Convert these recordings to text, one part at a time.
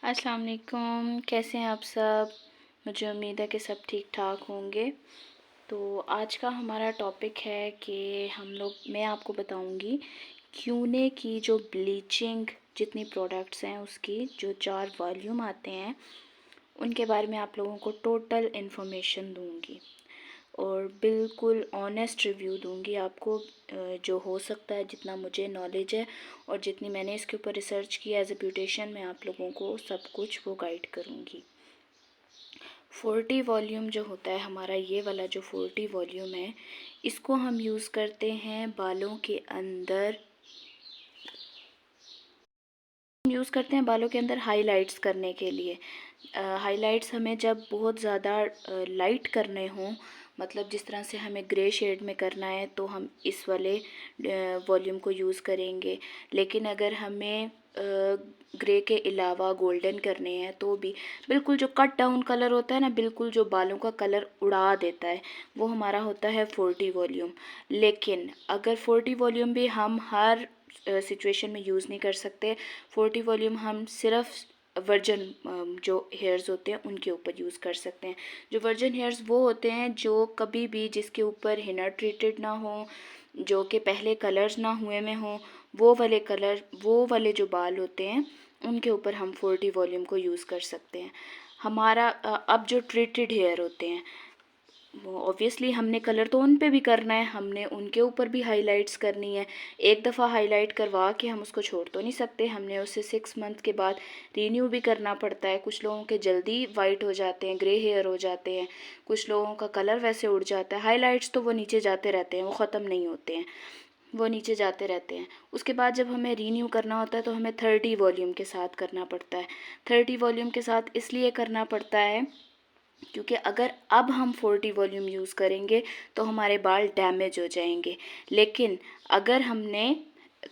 अस्सलाम वालेकुम, कैसे हैं आप सब। मुझे उम्मीद है कि सब ठीक ठाक होंगे। तो आज का हमारा टॉपिक है कि मैं आपको बताऊंगी क्यूने की जो ब्लीचिंग जितनी प्रोडक्ट्स हैं उसकी जो 4 वॉल्यूम आते हैं उनके बारे में आप लोगों को टोटल इन्फॉर्मेशन दूंगी और बिल्कुल ऑनेस्ट रिव्यू दूंगी आपको, जो हो सकता है, जितना मुझे नॉलेज है और जितनी मैंने इसके ऊपर रिसर्च की एज ए ब्यूटिशियन, मैं आप लोगों को सब कुछ वो गाइड करूंगी। 40 वॉल्यूम जो होता है हमारा, ये वाला जो 40 वॉल्यूम है, इसको हम यूज़ करते हैं बालों के अंदर हाइलाइट्स करने के लिए। हाइलाइट्स हमें जब बहुत ज़्यादा लाइट करने हों, मतलब जिस तरह से हमें ग्रे शेड में करना है तो हम इस वाले वॉल्यूम को यूज़ करेंगे। लेकिन अगर हमें ग्रे के अलावा गोल्डन करने हैं तो भी बिल्कुल जो कट डाउन कलर होता है ना, बिल्कुल जो बालों का कलर उड़ा देता है, वो हमारा होता है 40 वॉल्यूम। लेकिन अगर 40 वॉल्यूम भी हम हर सिचुएशन में यूज़ नहीं कर सकते। 40 वॉल्यूम हम सिर्फ वर्जन जो हेयर्स होते हैं उनके ऊपर यूज़ कर सकते हैं। जो वर्जन हेयर्स वो होते हैं जो कभी भी जिसके ऊपर हिना ट्रीटेड ना हो, जो कि पहले कलर्स ना हुए में हो, वो वाले जो बाल होते हैं उनके ऊपर हम 40 वॉल्यूम को यूज़ कर सकते हैं। अब जो ट्रीटेड हेयर होते हैं, वो ऑब्वियसली हमने कलर तो उन पे भी करना है, हमने उनके ऊपर भी हाइलाइट्स करनी है। एक दफ़ा हाइलाइट करवा के हम उसको छोड़ तो नहीं सकते, हमने उसे 6 मंथ के बाद रीन्यू भी करना पड़ता है। कुछ लोगों के जल्दी वाइट हो जाते हैं, ग्रे हेयर हो जाते हैं, कुछ लोगों का कलर वैसे उड़ जाता है। हाइलाइट्स तो वो नीचे जाते रहते हैं, वो ख़त्म नहीं होते हैं, वो नीचे जाते रहते हैं। उसके बाद जब हमें रीन्यू करना होता है तो हमें 30 वॉल्यूम के साथ करना पड़ता है। 30 वॉल्यूम के साथ इसलिए करना पड़ता है क्योंकि अगर अब हम 40 वॉल्यूम यूज़ करेंगे तो हमारे बाल डैमेज हो जाएंगे। लेकिन अगर हमने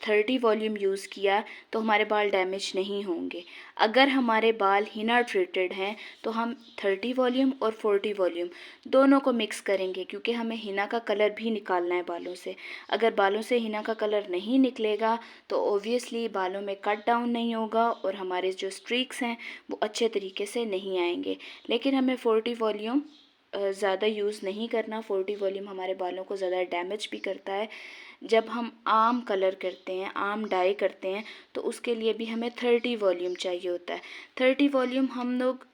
30 वॉल्यूम यूज़ किया तो हमारे बाल डैमेज नहीं होंगे। अगर हमारे बाल हिना ट्रीटेड हैं तो हम 30 वॉल्यूम और 40 वॉल्यूम दोनों को मिक्स करेंगे, क्योंकि हमें हिना का कलर भी निकालना है बालों से। अगर बालों से हिना का कलर नहीं निकलेगा तो ओबियसली बालों में कट डाउन नहीं होगा और हमारे जो स्ट्रीक्स हैं वो अच्छे तरीके से नहीं आएंगे। लेकिन हमें 40 वॉल्यूम ज़्यादा यूज़ नहीं करना। 40 वॉल्यूम हमारे बालों को ज़्यादा डैमेज भी करता है। जब हम आम कलर करते हैं, आम डाई करते हैं, तो उसके लिए भी हमें 30 वॉल्यूम चाहिए होता है। 30 वॉल्यूम हम लोग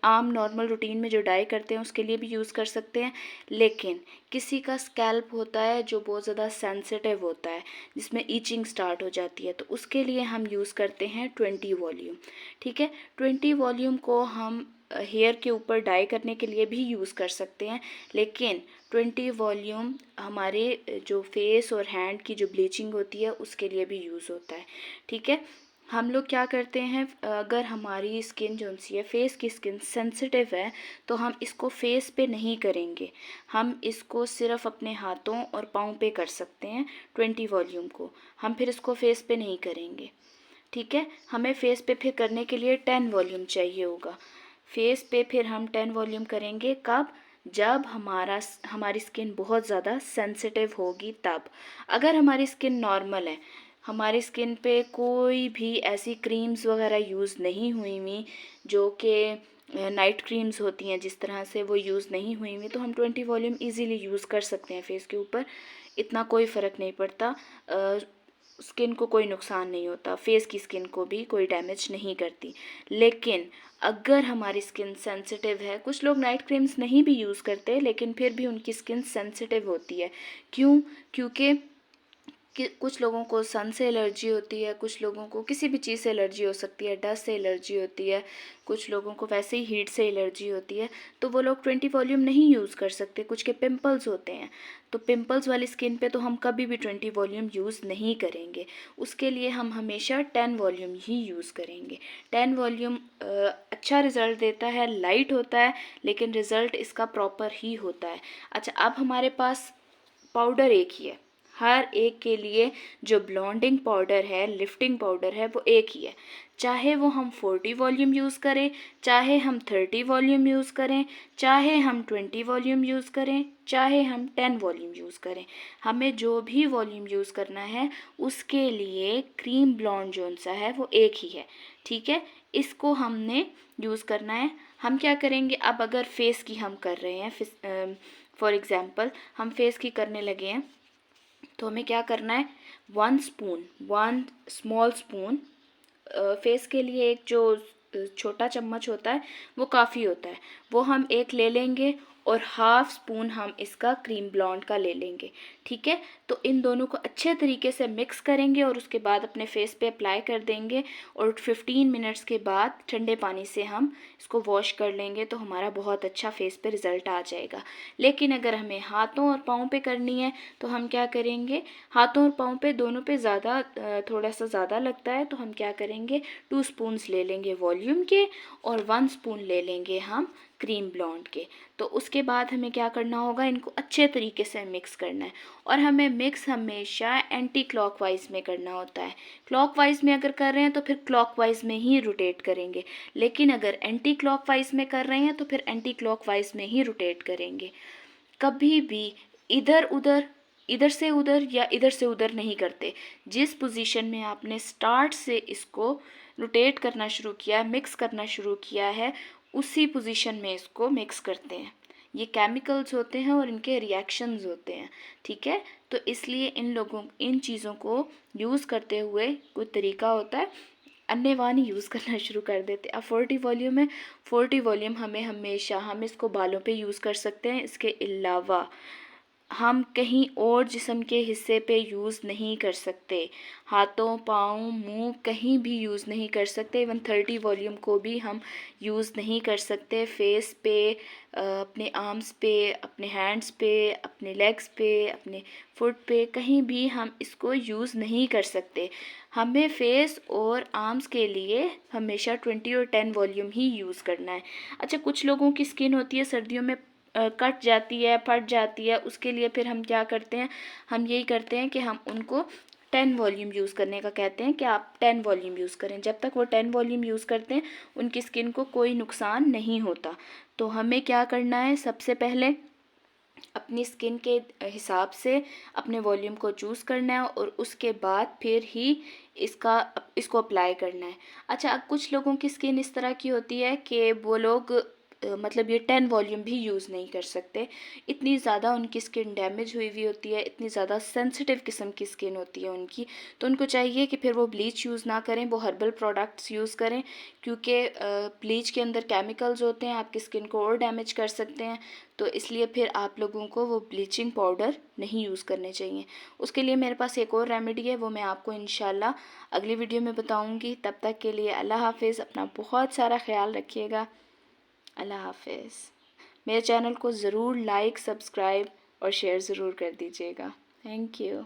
आम नॉर्मल रूटीन में जो डाई करते हैं उसके लिए भी यूज़ कर सकते हैं। लेकिन किसी का स्कैल्प होता है जो बहुत ज़्यादा सेंसिटिव होता है, जिसमें ईचिंग स्टार्ट हो जाती है, तो उसके लिए हम यूज़ करते हैं 20 वॉल्यूम। ठीक है, 20 वॉल्यूम को हम हेयर के ऊपर डाई करने के लिए भी यूज़ कर सकते हैं। लेकिन 20 वॉल्यूम हमारे जो फेस और हैंड की जो ब्लीचिंग होती है उसके लिए भी यूज़ होता है। ठीक है, हम लोग क्या करते हैं, अगर हमारी स्किन जो सी है, फेस की स्किन सेंसिटिव है, तो हम इसको फेस पे नहीं करेंगे, हम इसको सिर्फ अपने हाथों और पाँव पे कर सकते हैं। 20 वॉल्यूम को हम फिर इसको फेस पे नहीं करेंगे। ठीक है, हमें फेस पे फिर करने के लिए 10 वॉल्यूम चाहिए होगा। फेस पे फिर हम 10 वॉल्यूम करेंगे कब? जब हमारी स्किन बहुत ज़्यादा सेंसिटिव होगी तब। अगर हमारी स्किन नॉर्मल है, हमारी स्किन पे कोई भी ऐसी क्रीम्स वगैरह यूज़ नहीं हुई हुई, जो कि नाइट क्रीम्स होती हैं जिस तरह से, वो यूज़ नहीं हुई हुई, तो हम 20 वॉल्यूम इजीली यूज़ कर सकते हैं फेस के ऊपर। इतना कोई फ़र्क नहीं पड़ता, स्किन को कोई नुकसान नहीं होता, फेस की स्किन को भी कोई डैमेज नहीं करती। लेकिन अगर हमारी स्किन सेंसिटिव है, कुछ लोग नाइट क्रीम्स नहीं भी यूज़ करते लेकिन फिर भी उनकी स्किन सेंसिटिव होती है। क्यों? क्योंकि कुछ लोगों को सन से एलर्जी होती है, कुछ लोगों को किसी भी चीज़ से एलर्जी हो सकती है, डस्ट से एलर्जी होती है, कुछ लोगों को वैसे ही हीट से एलर्जी होती है, तो वो लोग 20 वॉल्यूम नहीं यूज़ कर सकते। कुछ के पिंपल्स होते हैं, तो पिंपल्स वाली स्किन पे तो हम कभी भी 20 वॉल्यूम यूज़ नहीं करेंगे। उसके लिए हम हमेशा 10 वॉल्यूम ही यूज़ करेंगे। 10 वॉल्यूम अच्छा रिज़ल्ट देता है, लाइट होता है, लेकिन रिज़ल्ट इसका प्रॉपर ही होता है। अच्छा, अब हमारे पास पाउडर एक ही है, हर एक के लिए जो ब्लॉन्डिंग पाउडर है, लिफ्टिंग पाउडर है, वो एक ही है। चाहे वो हम 40 वॉल्यूम यूज़ करें, चाहे हम 30 वॉल्यूम यूज़ करें, चाहे हम 20 वॉल्यूम यूज़ करें, चाहे हम 10 वॉल्यूम यूज़ करें, हमें जो भी वॉल्यूम यूज़ करना है उसके लिए क्रीम ब्लॉन्ड जोन सा है वो एक ही है। ठीक है, इसको हमने यूज़ करना है। हम क्या करेंगे, अब अगर फेस की हम कर रहे हैं, फॉर एग्ज़ाम्पल हम फेस की करने लगे हैं, तो हमें क्या करना है, 1 स्मॉल स्पून, फेस के लिए एक जो छोटा चम्मच होता है वो काफ़ी होता है, वो हम एक ले लेंगे और 1/2 स्पून हम इसका क्रीम ब्लॉन्ड का ले लेंगे। ठीक है, तो इन दोनों को अच्छे तरीके से मिक्स करेंगे और उसके बाद अपने फेस पे अप्लाई कर देंगे और 15 मिनट्स के बाद ठंडे पानी से हम इसको वॉश कर लेंगे तो हमारा बहुत अच्छा फेस पे रिज़ल्ट आ जाएगा। लेकिन अगर हमें हाथों और पाँव पे करनी है तो हम क्या करेंगे, हाथों और पाँव पे दोनों पे ज़्यादा थोड़ा सा ज़्यादा लगता है, तो हम क्या करेंगे, 2 स्पून्स ले लेंगे वॉल्यूम के और 1 स्पून ले लेंगे हम क्रीम ब्लॉन्ड के। तो उसके बाद हमें क्या करना होगा, इनको अच्छे तरीके से मिक्स करना है और हमें मिक्स हमेशा एंटी क्लॉकवाइज में करना होता है। क्लॉकवाइज में अगर कर रहे हैं तो फिर क्लॉकवाइज में ही रोटेट करेंगे, लेकिन अगर एंटी क्लॉकवाइज में कर रहे हैं तो फिर एंटी क्लॉकवाइज में ही रोटेट करेंगे। कभी भी इधर उधर, इधर से उधर या इधर से उधर नहीं करते। जिस पोजीशन में आपने स्टार्ट से इसको रोटेट करना शुरू किया, मिक्स करना शुरू किया है, उसी पोजीशन में इसको मिक्स करते हैं। ये केमिकल्स होते हैं और इनके रिएक्शंस होते हैं। ठीक है, तो इसलिए इन चीज़ों को यूज़ करते हुए कोई तरीका होता है, अन्यवान यूज़ करना शुरू कर देते। अब 40 वॉल्यूम है, 40 वॉल्यूम हमें हमेशा, हम इसको बालों पे यूज़ कर सकते हैं, इसके अलावा हम कहीं और जिस्म के हिस्से पे यूज़ नहीं कर सकते। हाथों, पाँव, मुंह कहीं भी यूज़ नहीं कर सकते। इवन 30 वॉल्यूम को भी हम यूज़ नहीं कर सकते फेस पे, अपने आर्म्स पे, अपने हैंड्स पे, अपने लेग्स पे, अपने फुट पे, कहीं भी हम इसको यूज़ नहीं कर सकते। हमें फेस और आर्म्स के लिए हमेशा 20 और 10 वॉल्यूम ही यूज़ करना है। अच्छा, कुछ लोगों की स्किन होती है सर्दियों में कट जाती है, फट जाती है, उसके लिए फिर हम क्या करते हैं, हम यही करते हैं कि हम उनको 10 वॉल्यूम यूज़ करने का कहते हैं कि आप 10 वॉल्यूम यूज़ करें। जब तक वो 10 वॉल्यूम यूज़ करते हैं उनकी स्किन को कोई नुकसान नहीं होता। तो हमें क्या करना है, सबसे पहले अपनी स्किन के हिसाब से अपने वॉल्यूम को चूज़ करना है और उसके बाद फिर ही इसको अप्लाई करना है। अच्छा, अब कुछ लोगों की स्किन इस तरह की होती है कि वो लोग मतलब ये 10 वॉल्यूम भी यूज़ नहीं कर सकते। इतनी ज़्यादा उनकी स्किन डैमेज हुई हुई होती है, इतनी ज़्यादा सेंसिटिव किस्म की स्किन होती है उनकी, तो उनको चाहिए कि फिर वो ब्लीच यूज़ ना करें, वो हर्बल प्रोडक्ट्स यूज़ करें, क्योंकि ब्लीच के अंदर केमिकल्स होते हैं, आपकी स्किन को और डैमेज कर सकते हैं। तो इसलिए फिर आप लोगों को वो ब्लीचिंग पाउडर नहीं यूज़ करने चाहिए। उसके लिए मेरे पास एक और रेमेडी है, वो मैं आपको इंशाल्लाह अगली वीडियो में बताऊंगी। तब तक के लिए अल्लाह हाफिज़, अपना बहुत सारा ख्याल रखिएगा। अल्लाह हाफिज़। मेरे चैनल को ज़रूर लाइक, सब्सक्राइब और शेयर ज़रूर कर दीजिएगा। Thank you.